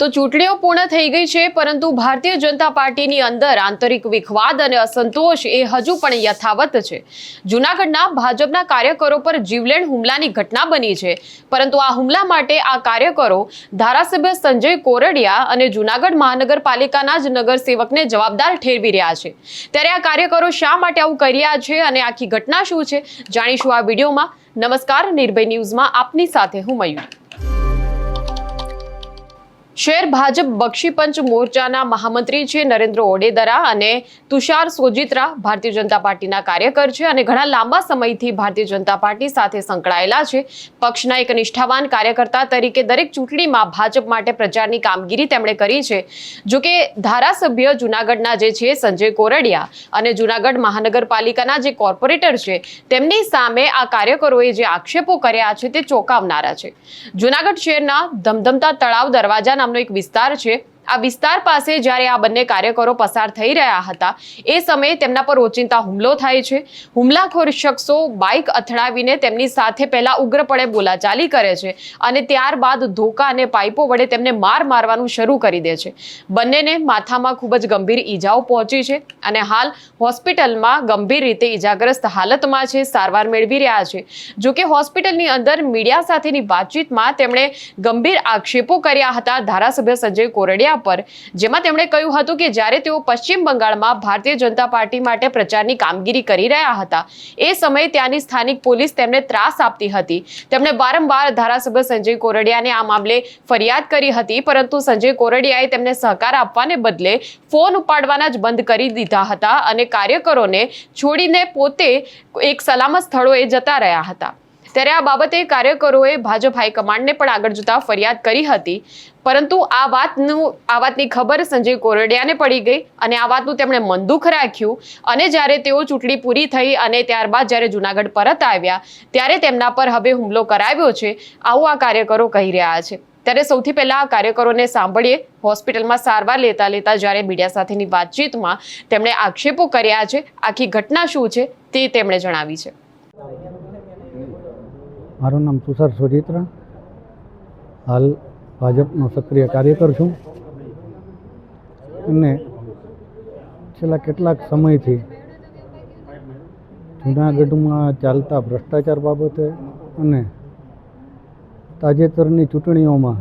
તો ચૂંટણીઓ પૂર્ણ થઈ ગઈ છે, પરંતુ ભારતીય જનતા પાર્ટીની અંદર આંતરિક વિખવાદ અને અસંતોષ એ હજુ પણ યથાવત છે। જૂનાગઢના ભાજપના કાર્યકરો પર જીવલેણ હુમલાની ઘટના બની છે, પરંતુ આ હુમલા માટે આ કાર્યકરો ધારાસભ્ય સંજય કોરડિયા અને જૂનાગઢ મહાનગરપાલિકાના જ નગરસેવકને જવાબદાર ઠેરવી રહ્યા છે। ત્યારે આ કાર્યકરો શા માટે આવું કરી રહ્યા છે અને આખી ઘટના શું છે, જાણીશું આ વિડીયોમાં। નમસ્કાર, નિર્ભય ન્યૂઝમાં આપની સાથે હું મયુર। શહેર ભાજપ બક્ષીપંચ મોરચાના મહામંત્રી છે નરેન્દ્ર ઓડેદરા અને તુષાર સોજિત્રા ભારતીય જનતા પાર્ટીના કાર્યકર છે અને ઘણા લાંબા સમયથી ભારતીય જનતા પાર્ટી સાથે સંકળાયેલા છે। પક્ષના એક નિષ્ઠાવાન કાર્યકર્તા તરીકે દરેક ચૂંટણીમાં ભાજપ માટે પ્રચારની કામગીરી તેમણે કરી છે। જોકે ધારાસભ્ય જૂનાગઢના જે છે સંજય કોરડિયા અને જૂનાગઢ મહાનગરપાલિકાના જે કોર્પોરેટર છે તેમની સામે આ કાર્યકરોએ જે આક્ષેપો કર્યા છે તે ચોંકાવનારા છે। જૂનાગઢ શહેરના ધમધમતા તળાવ દરવાજા નામનો એક વિસ્તાર છે। આ વિસ્તાર પાસે જ્યારે આ બંને કાર્યકરો પસાર થઈ રહ્યા હતા એ સમયે તેમના પર ઓચિંતા હુમલો થાય છે। હુમલાખોર શખ્સો બાઇક અથડાવીને તેમની સાથે પહેલા ઉગ્રપણે બોલાચાલી કરે છે અને ત્યારબાદ ધોકા અને પાઇપો વડે તેમને મારવાનું શરૂ કરી દે છે। બંનેને માથામાં ખૂબ જ ગંભીર ઈજાઓ પહોંચી છે અને હાલ હોસ્પિટલમાં ગંભીર રીતે ઈજાગ્રસ્ત હાલતમાં છે, સારવાર મેળવી રહ્યા છે। જોકે હોસ્પિટલની અંદર મીડિયા સાથેની વાતચીતમાં તેમણે ગંભીર આક્ષેપો કર્યા હતા ધારાસભ્ય સંજય કોરડિયા પર, જેમાં તેમણે કહ્યું હતું કે જ્યારે તેઓ પશ્ચિમ બંગાળમાં ભારતીય જનતા પાર્ટી માટે પ્રચારની કામગીરી કરી રહ્યા હતા એ સમયે ત્યાંની સ્થાનિક પોલીસ તેમને ત્રાસ આપતી હતી। તેમણે વારંવાર ધારાસભ્ય સંજય કોરડિયાને આ મામલે ફરિયાદ કરી હતી, પરંતુ સંજય કોરડિયાએ તેમને સહકાર આપવાને બદલે ફોન ઉપાડવાના જ બંધ કરી દીધા હતા અને કાર્યકરોને છોડીને પોતે એક સલામત સ્થળોએ જતા રહ્યા હતા। ત્યારે આ બાબતે કાર્યકરોએ ભાજપ હાઈકમાન્ડને પણ આગળ જતા ફરિયાદ કરી હતી, પરંતુ આ વાતની ખબર સંજય કોરડિયાને પડી ગઈ અને આ વાતનું તેમણે મન દુઃખ રાખ્યું અને જ્યારે તેઓ ચૂંટણી પૂરી થઈ અને ત્યારબાદ જ્યારે જૂનાગઢ પરત આવ્યા ત્યારે તેમના પર હવે હુમલો કરાવ્યો છે, આવું આ કાર્યકરો કહી રહ્યા છે। ત્યારે સૌથી પહેલા આ કાર્યકરોને સાંભળીએ। હોસ્પિટલમાં સારવાર લેતા જ્યારે મીડિયા સાથેની વાતચીતમાં તેમણે આક્ષેપો કર્યા છે, આખી ઘટના શું છે તે તેમણે જણાવી છે। મારું નામ તુષાર સોજિત્રા, હાલ ભાજપનો સક્રિય કાર્યકર છું અને છેલ્લા કેટલાક સમયથી જૂનાગઢમાં ચાલતા ભ્રષ્ટાચાર બાબતે અને તાજેતરની ચૂંટણીઓમાં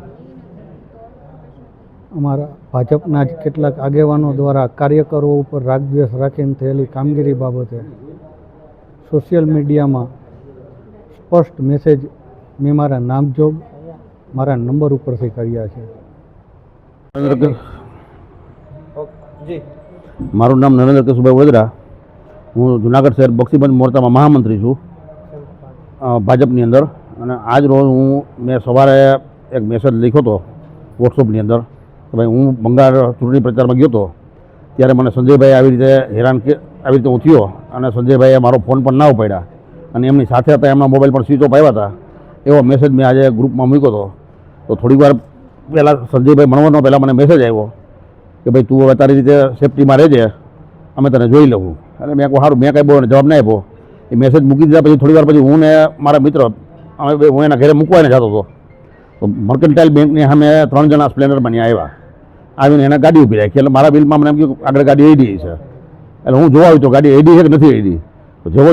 અમારા ભાજપના જ કેટલાક આગેવાનો દ્વારા કાર્યકરો ઉપર રાગદ્વેષ રાખીને થયેલી કામગીરી બાબતે સોશિયલ મીડિયામાં સ્પષ્ટ મેસેજ મેં મારા નામજોગ મારા નંબર ઉપરથી કર્યા છે। મારું નામ નરેન્દ્ર કેશુભાઈ ઓડેદરા, હું જૂનાગઢ શહેર બક્ષીપંચ મોરચામાં મહામંત્રી છું ભાજપની અંદર। અને આજ રોજ મેં સવારે એક મેસેજ લખ્યો હતો વોટ્સઅપની અંદર કે ભાઈ હું બંગાળ ચૂંટણી પ્રચારમાં ગયો હતો ત્યારે મને સંજયભાઈ આવી રીતે હું થયો અને સંજયભાઈએ મારો ફોન પણ ના ઉપાડ્યા અને એમની સાથે હતા, એમના મોબાઈલ પણ સ્વિચ ઓફ આવ્યા હતા, એવો મેસેજ મેં આજે ગ્રુપમાં મૂક્યો હતો। તો થોડીક વાર પહેલાં સંજયભાઈ મળવાનો પહેલાં મને મેસેજ આવ્યો કે ભાઈ તું હવે તારી રીતે સેફટીમાં રહેજે, અમે તને જોઈ લઉં। અને મેં કહું સારું, મેં કાંઈ બહુ જવાબ ના આપ્યો। એ મેસેજ મૂકી દીધા પછી થોડી વાર પછી હું ને મારા મિત્ર હું એના ઘરે મૂકવાને જતો હતો તો મર્કન્ટાઇલ બેંકની સામે 3 જણા સ્પ્લેન્ડરમાં ત્યાં આવ્યા, આવીને એને ગાડી ઊભી રાખી। એટલે મારા બિલમાં મને એમ કહ્યું આગળ ગાડી એડી છે, એટલે હું જોવા આવ્યો તો ગાડી એડી છે કે નથી એડી। તો જેવો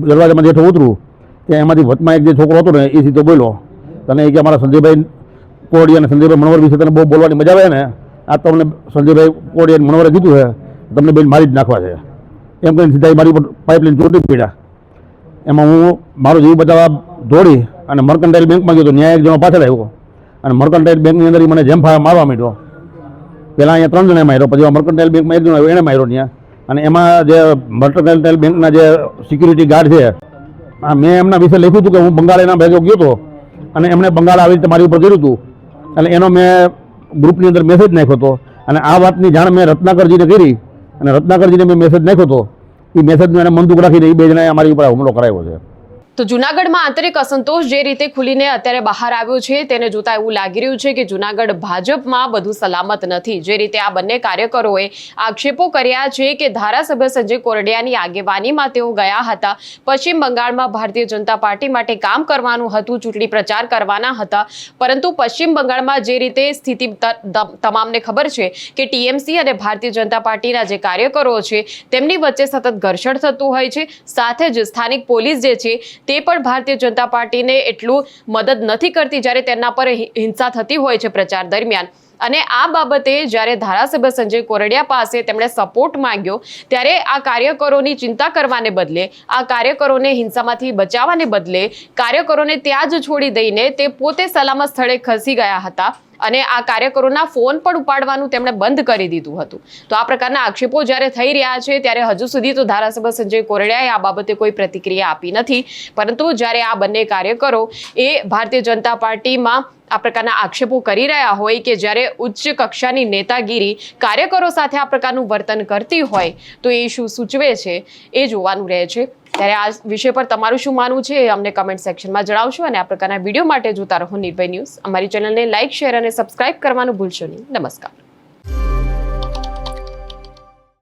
દરવાજામાં જેઠો ઉતરું ત્યાં એમાંથી વચમાં એક જે છોકરો હતો ને એ સીધો બોલ્યો તને એ કે અમારા સંજયભાઈ કોરડિયા અને સંજયભાઈ મનોહર વિશે તને બહુ બોલવાની મજા આવે ને, આ તો અમને સંજયભાઈ કોરડિયા મનોહરે કીધું છે તમને બેન મારી જ નાખવા છે એમ કહીને સીધા મારી ઉપર પાઇપલાઇન ચોટી પડ્યા। એમાં હું મારો જીવ બચાવવા દોડી અને મર્કન્ટાઇલ બેંકમાં ગયો તો ન્યાય એક જણો પાછળ આવ્યો અને મર્કન્ટાઇલ બેંકની અંદર મને જેમ મારવા માંડ્યો। પહેલાં અહીંયા 3 જણે માર્યો, પછી મર્કન્ટાઇલ બેંકમાં એક જણો આવ્યો એને માર્યો ત્યાં। અને એમાં જે મર્કન્ટાઇલ બેંકના જે સિક્યુરિટી ગાર્ડ છે મેં એમના વિશે લખ્યું હતું કે હું બંગાળ એના ભેગો ગયો હતો અને એમણે બંગાળ આવી રીતે મારી ઉપર કર્યું હતું, એટલે એનો મેં ગ્રુપની અંદર મેસેજ નાખ્યો હતો અને આ વાતની જાણ મેં રત્નાકરજીને કરી અને રત્નાકરજીને મેં મેસેજ નાખ્યો હતો। એ મેસેજનું એને મન દુઃખ રાખીને એ 2 જણાએ અમારી ઉપર હુમલો કરાવ્યો છે। તો જૂનાગઢમાં આંતરિક અસંતોષ જે રીતે ખુલીને અત્યારે બહાર આવ્યો છે તેને જોતા એવું લાગી રહ્યું છે કે જૂનાગઢ ભાજપમાં બધું સલામત નથી. જે રીતે આ બંને કાર્યકરોએ આક્ષેપો કર્યા છે કે ધારાસભ્ય સંજય કોરડિયાની આગેવાનીમાં તેઓ ગયા હતા, પશ્ચિમ બંગાળમાં ભારતીય જનતા પાર્ટી માટે કામ કરવાનું હતું, ચૂંટણી પ્રચાર કરવાના હતા, પરંતુ પશ્ચિમ બંગાળમાં જે રીતે સ્થિતિ તમામને ખબર છે કે ટીએમસી અને ભારતીય જનતા પાર્ટીના જે કાર્યકરો છે તેમની વચ્ચે સતત ઘર્ષણ થતું હોય છે. સાથે જ સ્થાનિક પોલીસ જે છે તે પણ ભારતીય જનતા પાર્ટીને એટલું મદદ નથી કરતી જ્યારે તેના પર હિંસા થતી હોય છે પ્રચાર દરમિયાન. અને આ બાબતે જ્યારે ધારાસભ્ય સંજય કોરડિયા પાસે તેમણે સપોર્ટ માંગ્યો ત્યારે આ કાર્યકરોની ચિંતા કરવાને બદલે, આ કાર્યકરોને હિંસામાંથી બચાવવાને બદલે કાર્યકરોને ત્યાં જ છોડી દઈને તે પોતે સલામત સ્થળે ખસી ગયા હતા અને આ કાર્યકરોના ફોન પણ ઉપાડવાનું તેમણે બંધ કરી દીધું હતું. તો આ પ્રકારના આક્ષેપો જ્યારે થઈ રહ્યા છે ત્યારે હજુ સુધી તો ધારાસભ્ય સંજય કોરડિયાએ આ બાબતે કોઈ પ્રતિક્રિયા આપી નથી, પરંતુ જ્યારે આ બંને કાર્યકરો એ ભારતીય જનતા પાર્ટીમાં આ પ્રકારના આક્ષેપો કરી રહ્યા હોય કે જ્યારે ઉચ્ચ કક્ષાની નેતાગીરી કાર્યકરો સાથે આ પ્રકારનું વર્તન કરતી હોય તો એ શું સૂચવે છે એ જોવાનું રહે છે. ત્યારે આ વિષય પર તમારું શું માનવું છે એ અમને કમેન્ટ સેક્શનમાં જણાવશો અને આ પ્રકારના વિડીયો માટે જોતા રહો નિર્ભય ન્યૂઝ. અમારી ચેનલને લાઇક, શેર અને સબસ્ક્રાઇબ કરવાનું ભૂલશો નહીં. નમસ્કાર.